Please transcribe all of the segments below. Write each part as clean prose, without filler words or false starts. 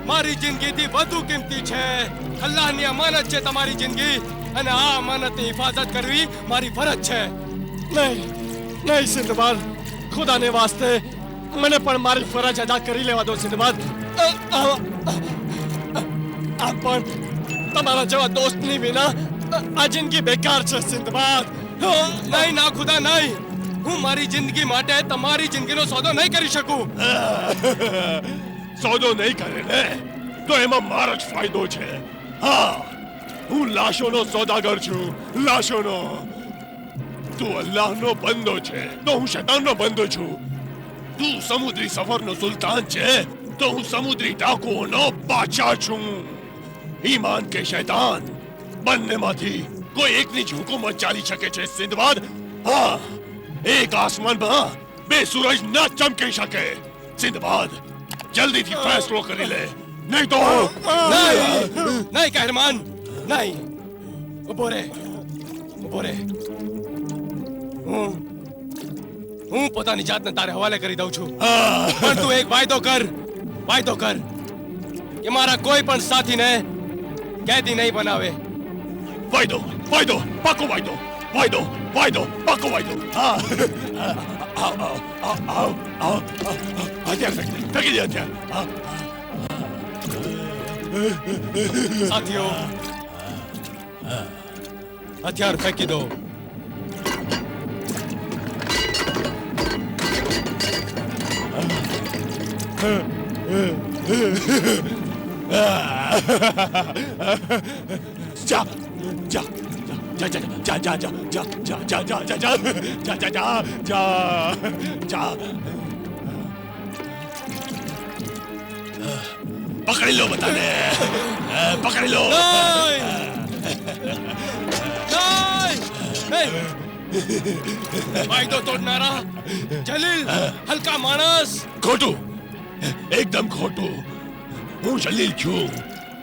મારી જિંદગીથી વધુ કિંમતી છે. અલ્લાહની અમાનત છે તમારી જિંદગી, અને આ અમાનતની હિફાજત કરવી મારી ફરજ છે. નહીં સિંદબાદ, ખુદાને વાસ્તે મને પણ મારી ફરજ અદા કરી લેવા દો સિંદબાદ. આ પણ તમારા જેવા દોસ્તની વિના આ જિંદગી બેકાર છે સિંદબાદ. નહીં ના ખુદા નહીં, હું મારી જિંદગી માટે તમારી જિંદગીનો સોદો નહીં કરી શકું. સોદો નહીં કરે ને તો એમાં મારો જ ફાયદો છે. હા, હું લાશોનો સોદાગર છું, લાશોનો. તું અલ્લાહનો બંદો છે તો હું શૈતાનનો બંદો છું. તું સમુદ્રી સફરનો સુલતાન છે તો હું સમુદ્રી ડાકુઓનો બાદશાહ છું. ઈમાન કે શૈતાન બંનેમાંથી કોઈ એકની જ હુકુમત ચાલી શકે છે સિંદબાદ. હા, એક આસમાનમાં બે સૂરજ ન ચમકી શકે. સિંદબાદ, જલ્દીથી ફેસલો કરી લે, નહીં તો નહીં કહેરમાન, નહીં. ઉભો રે. હું પોતાની જાતને તારે હવાલે કરી દઉં છું, પણ તું એક વાયદો કર કે મારા કોઈ પણ સાથીને કેદી નહીં બનાવે. વાયદો, પાકો વાયદો, પાકો વાયદો. હથિયાર ફેંકી દે, હથિયાર. સાથીઓ, હથિયાર ફેંકી દો. જા. પકડી લો બધાને, પકડી લો. વાયદો તોડનારા જલીલ હલકા માણસ. ખોટું, એકદમ ખોટું. હું જલીલ છું,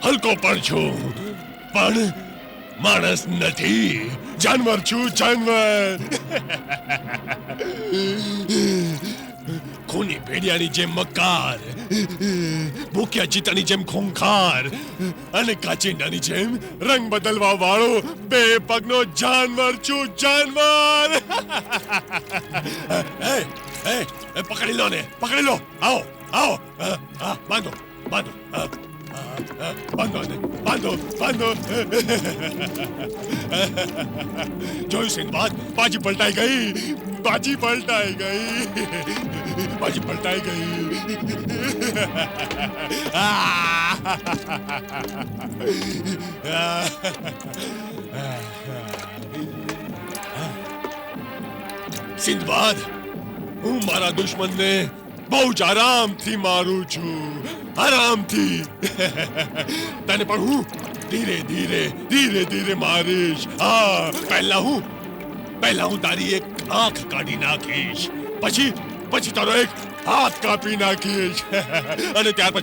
હલકો પણ છું, પણ માણસ નથી. જાનવર છું, જાનવર. ખૂની ભેડિયાની જેમ મક્કાર, ભૂખ્યા ચિત્તાની જેમ ખૂંખાર, અને કાચિંડાની જેમ રંગ બદલવા વાળો બે પગનો જાનવર છું, જાનવર. પકડી લો ને, પકડી લો. આવો. બાંધો. જોયું સિંદબાદ, બાજી પલટાઈ ગઈ. સિંદબાદ, હું મારા દુશ્મનને બહુ જ આરામથી મારું છું, આરામથી. તને પણ હું ધીરે મારીશ. હા, પહેલા હું તારી એક આંખ કાઢી નાખીશ, પછી તારો એક હાથ કાપી નાખીશ, અને ત્યાર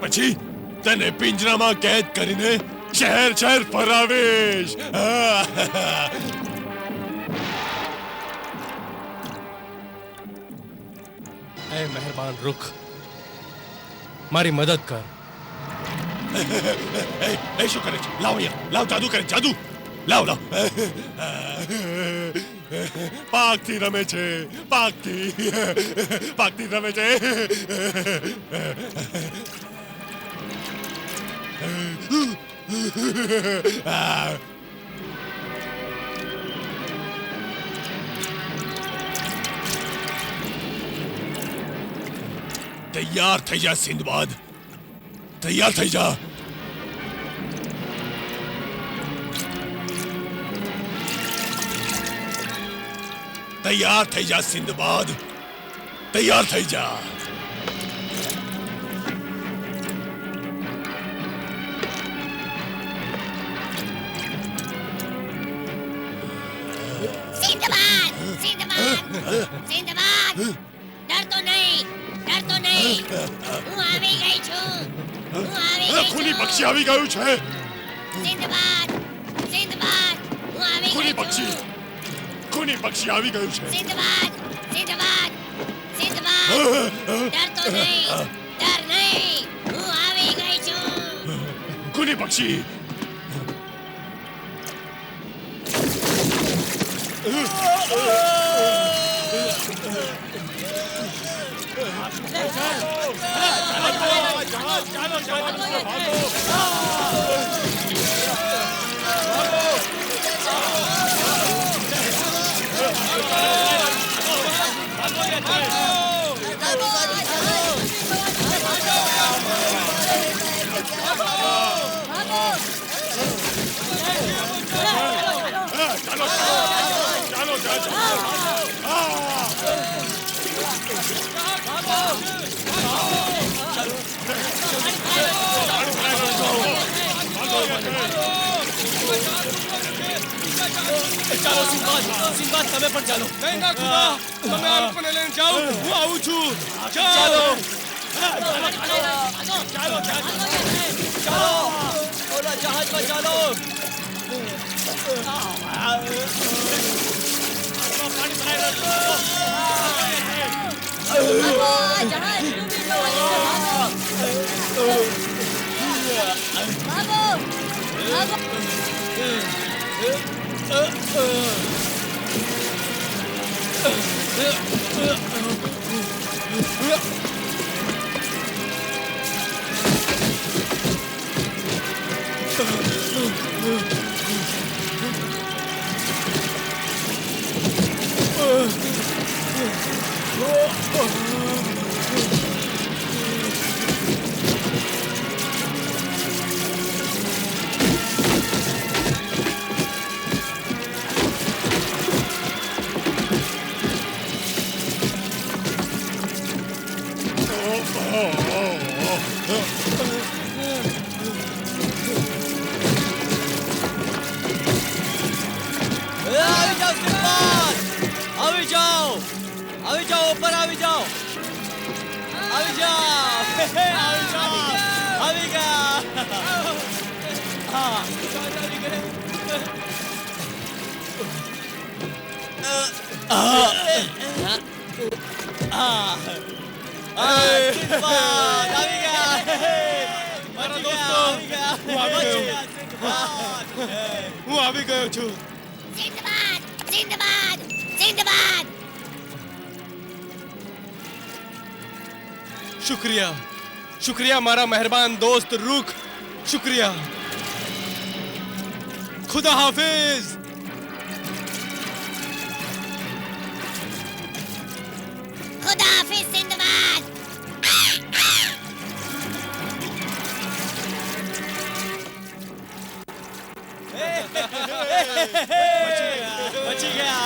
પછી તને પિંજરામાં કેદ કરીને શહેર ફરાવીશ. એ મહેરબાન રૂખ, મારી મદદ કર. એ શું કરે છે? લાવ અહીંયા, લાવ. જાદુ કરે, જાદુ. લાવ. પાકથી રમે છે, પાકથી રમે છે. તૈયાર થઈ જા સિંદબાદ, તૈયાર થઈ જા. તૈયાર થઈ જા સિંદબાદ, તૈયાર થઈ જા. સિંદબાદ, ડરતો નહીં. હું આવી ગઈ છું. ખૂની પક્ષી આવી ગયું છે. સિંદબાદ, હું આવી ગઈ છું. ખૂની પક્ષી આવી ગયું છે. સિંદબાદ, ડરતો નહીં. खूनी पक्षी ચાલો સિંબાદ સિંબાદ તમે પણ ચાલો નહીં ના ખુદા તમે આ લોકોને લઈને જાઓ હું આવું છું ચાલો ચાલો ઓલા જહાજમાં ચાલો આવી જાઓ ઉપર આવી જાઓ આવી જાઓ આવી ગયા હા આવી ગયા મારા દોસ્તો હું આવી ગયો છું जिंदाबाद जिंदाबाद जिंदाबाद शुक्रिया शुक्रिया मारा मेहरबान दोस्त रुख शुक्रिया खुदा हाफिज खुदा हाफिज जिंदाबाद बची गया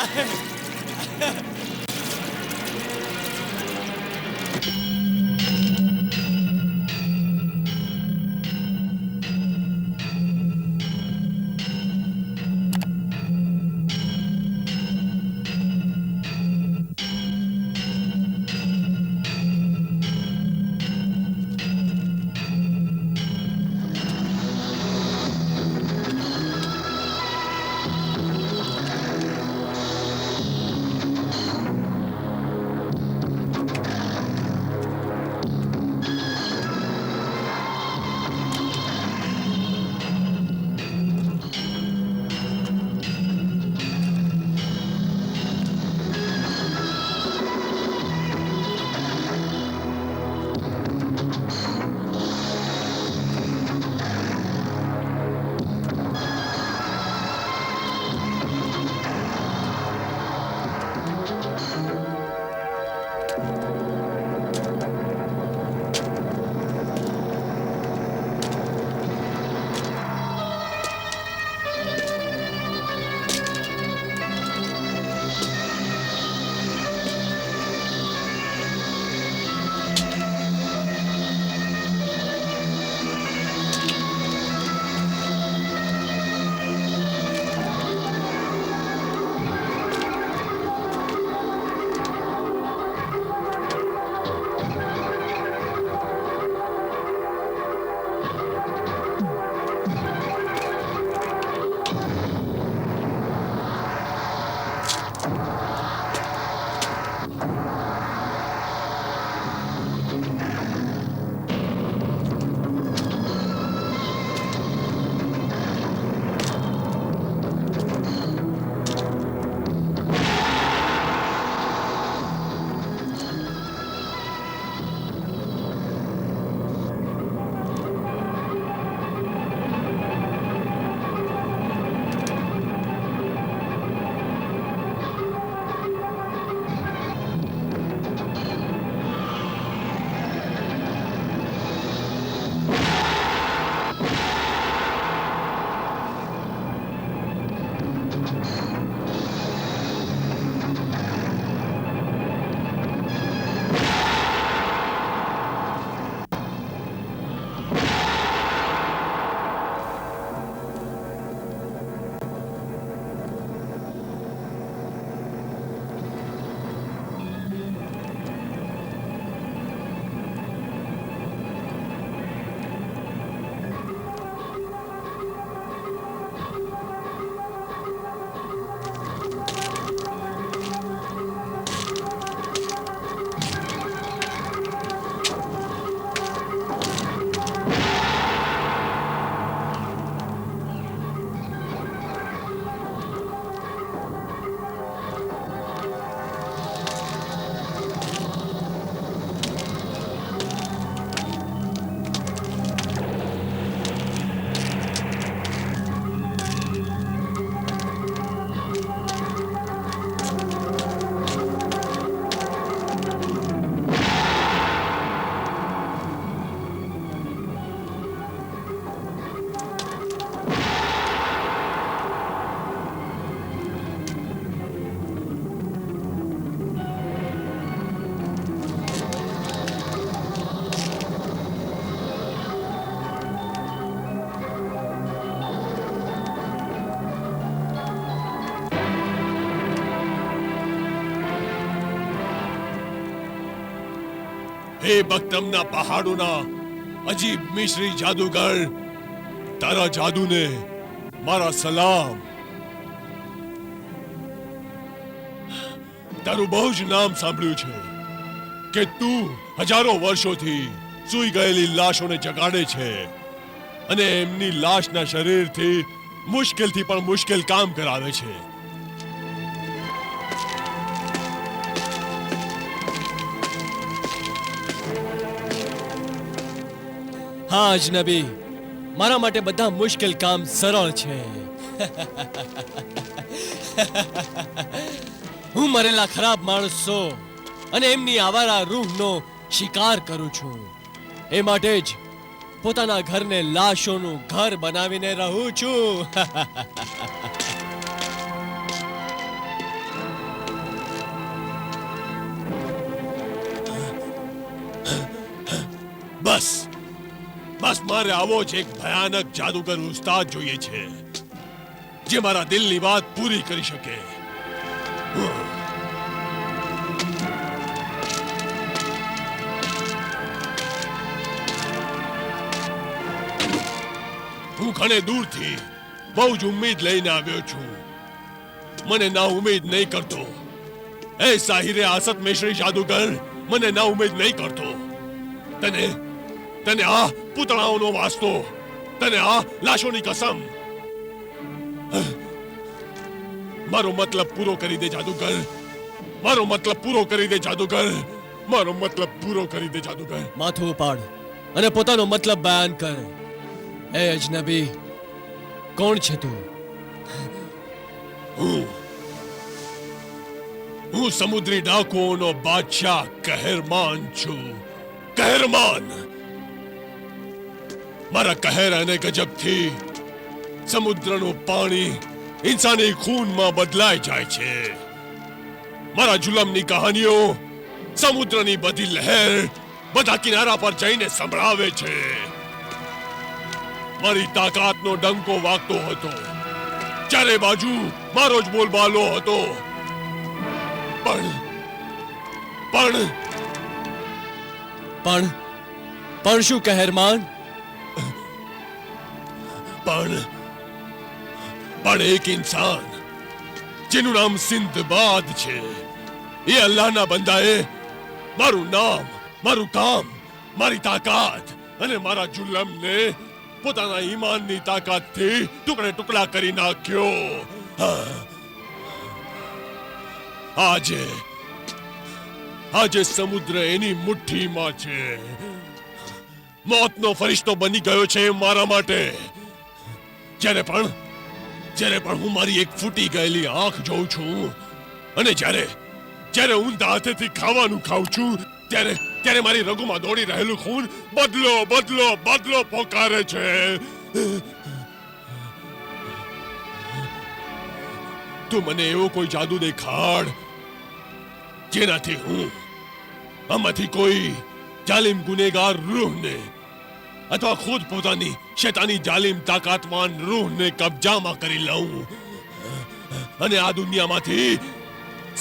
હે બકતમના પહાડોના અજીબ મિશ્રી જાદુગર, તારા જાદુને મારા સલામ. તારું બહુ જ નામ સાંભળ્યું છે કે તું હજારો વર્ષોથી સૂઈ ગયેલી લાશોને જગાડે છે અને એમની લાશના શરીરથી મુશ્કેલથી પણ મુશ્કેલ કામ કરાવે છે. હા અજનબી, મારા માટે બધા મુશ્કેલ કામ સરળ છે. હું મરેલા ખરાબ માણસો અને એમની આવારા રૂહનો શિકાર કરું છું. એ માટે જ પોતાના ઘરને લાશોનું ઘર બનાવીને રહું છું. બસ બસ મારે આવો જ એક ભયાનક જાદુગર ઉસ્તાદ જોઈએ છે જે મારા દિલની વાત પૂરી કરી શકે. હું ઘણે દૂરથી બહુ જ ઉમ્મીદ લઈને આવ્યો છું. મને ના ઉમ્મીદ નહીં કરતો. એ સાહિરે આસત મિશ્રી જાદુગર, મને ના ઉમ્મીદ નહીં કરતો. તને આ પૂતળાઓનો વાસ્તો, તને આ લાશોની કસમ. મારો મતલબ પૂરો કરી દે જાદુગર. મારો મતલબ પૂરો કરી દે જાદુગર. મારો મતલબ પૂરો કરી દે જાદુગર. માથું ઉપાડ અને પોતાનો મતલબ બયાન કર. એ અજનબી, કોણ છે તું? હું સમુદ્રી ડાકુઓનો બાદશાહ કહેરમાન છું. કહેરમાન! મારા કહેર અને ગજબથી સમુદ્રનું પાણી ઇન્સાની ખૂનમાં બદલાઈ જાય છે. મારા જુલમની કહાનીઓ સમુદ્રની બધી લહેર બધા કિનારા પર જઈને સંભળાવે છે. મારી તાકાતનો ડંકો વાગતો હતો. ચારે બાજુ મારો જ બોલબાલો હતો. પણ શું કહેરમાન? પણ એક ઇન્સાન જેનું નામ સિંદબાદ છે, એ અલ્લાહના બંદાએ મારું નામ, મારું કામ, મારી તાકાત અને મારા જુલમને પોતાના ઈમાનની તાકાતથી ટુકડે ટુકડા કરી નાખ્યો. આજે સમુદ્ર એની મુઠ્ઠીમાં છે. મોતનો ફરિશ્તો બની ગયો છે મારા માટે. જ્યારે પણ હું મારી એક ફૂટી ગયેલી આંખ જોઉં છું અને જ્યારે ઊંધા હાથેથી ખાવાનું ખાઉં છું, ત્યારે મારી રગોમાં દોડી રહેલું ખૂન બદલો બદલો બદલો પોકારે છે. તું મને એવો કોઈ જાદુ દેખાડ જેનાથી હું આમાંથી કોઈ જાલિમ ગુનેગાર રૂહને અથવા ખુદ પોતાની શૈતાની જાલિમ તાકાતવાન રૂહને કબજામાં કરી લઉં અને આ દુનિયામાંથી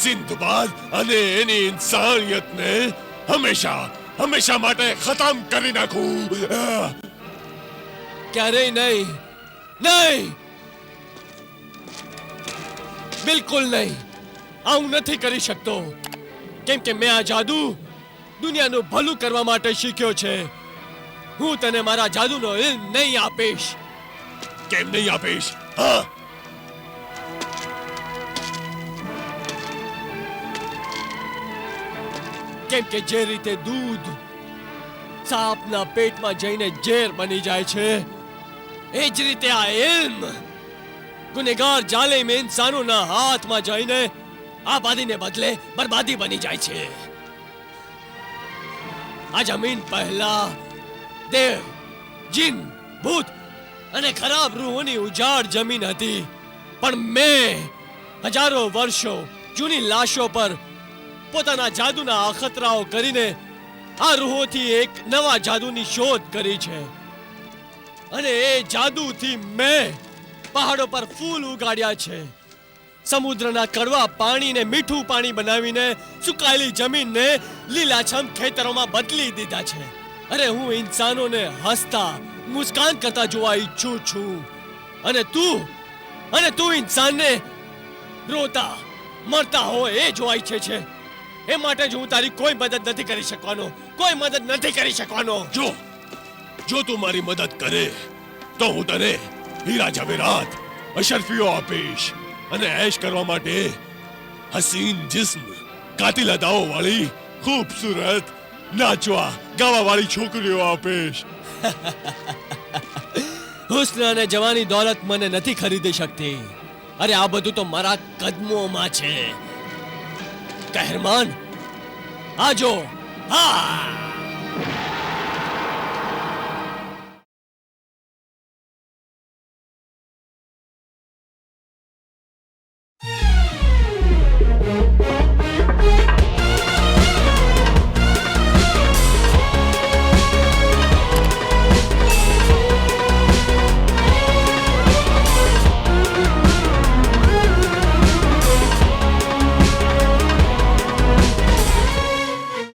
સિંધબાદ અને એની ઇન્સાનિયતને હંમેશા હંમેશા માટે ખતમ કરી નાખું. ક્યારેય નહીં, નહીં, બિલકુલ નહીં. આ હું નથી કરી શકતો, કેમ કે મેં આ જાદુ દુનિયાનું ભલું કરવા માટે શીખ્યો છે. હું તને મારા જાદુનો ઇલ્મ નહીં આપીશ. કેમ નહીં આપીશ? હા, કેમ કે જે રીતે દૂધ સાપના પેટમાં જઈને ઝેર બની જાય છે, એ જ રીતે આ ઇલ્મ ગુનેગાર જાલિમ ઇન્સાનોના હાથમાં જઈને આબાદીને બદલે બરબાદી બની જાય છે. આ જમીન પહેલા દેવ, જીન, ભૂત અને ખરાબ રૂહોની ઉજાડ જમીન હતી, પણ મેં હજારો વર્ષો જૂની લાશો પર પોતાના જાદુના અખતરાઓ કરીને આ રૂહોથી એક નવા જાદુની શોધ કરી છે. અને એ જાદુથી મેં પહાડો પર ફૂલ ઉગાડ્યા છે, સમુદ્રના કડવા પાણીને મીઠું પાણી બનાવીને સુકાયેલી જમીનને લીલાછમ ખેતરોમાં બદલી દીધા છે. અરે હું ઇન્સાનોને હસતા મુસ્કાન કરતા જોવા ઈચ્છું છું, અને તું ઇન્સાનને રોતા મરતા હોય એ જોવા ઈચ્છે છે. એ માટે જ હું તારી કોઈ મદદ નથી કરી શકવાનો, કોઈ મદદ નથી કરી શકવાનો. જો તું મારી મદદ કરે તો હું તને હીરા જવેરાત અશરફીઓ આપીશ અને ऐश કરવા માટે હસીન જિસ્મ કાતિલ અદાઓ વાળી ખૂબસૂરત નાચવા ગાવા વાળી છોકરીઓ આપીશ. હુસ્ન અને જવાની દોલત મને નથી ખરીદી શકતી. અરે આ બધું તો મારા કદમોમાં છે. કહેરમાન, આજો. હા,